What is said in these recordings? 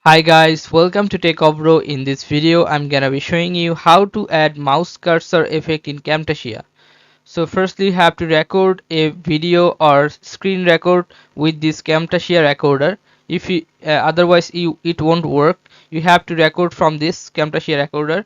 Hi guys, welcome to Techavro. In this video, I'm gonna be showing you how to add mouse cursor effect in Camtasia. So firstly, you have to record a video or screen record with this Camtasia recorder. If you otherwise it won't work, you have to record from this Camtasia recorder.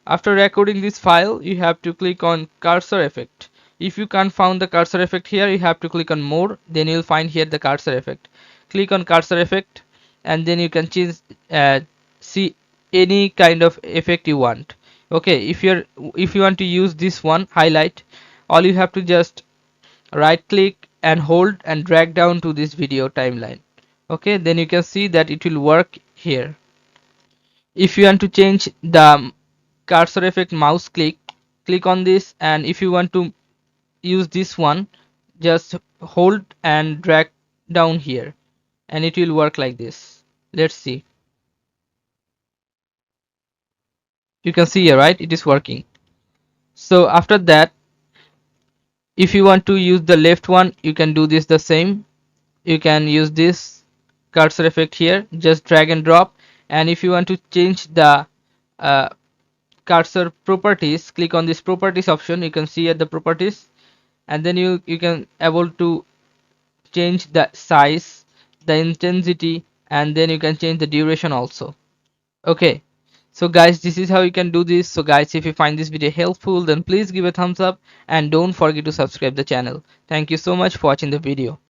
After recording this file, you have to click on cursor effect. If you can't find the cursor effect here, you have to click on more, then you'll find here the cursor effect. Click on cursor effect and then you can change uh, see any kind of effect you want. Okay, if you want to use this one highlight, all you have to just right click and hold and drag down to this video timeline. Okay, then you can see that it will work here. If you want to change the cursor effect, mouse click on this, and if you want to use this one, just hold and drag down here and it will work like this. Let's see. You can see here, right? It is working. So after that, if you want to use the left one, you can do this the same. You can use this cursor effect here, just drag and drop. And if you want to change the uh, cursor properties, click on this properties option. You can see at the properties, and then you can able to change the size, the intensity, and then you can change the duration also. Okay, so guys, this is how you can do this. So guys, if you find this video helpful, then please give a thumbs up and don't forget to subscribe the channel. Thank you so much for watching the video.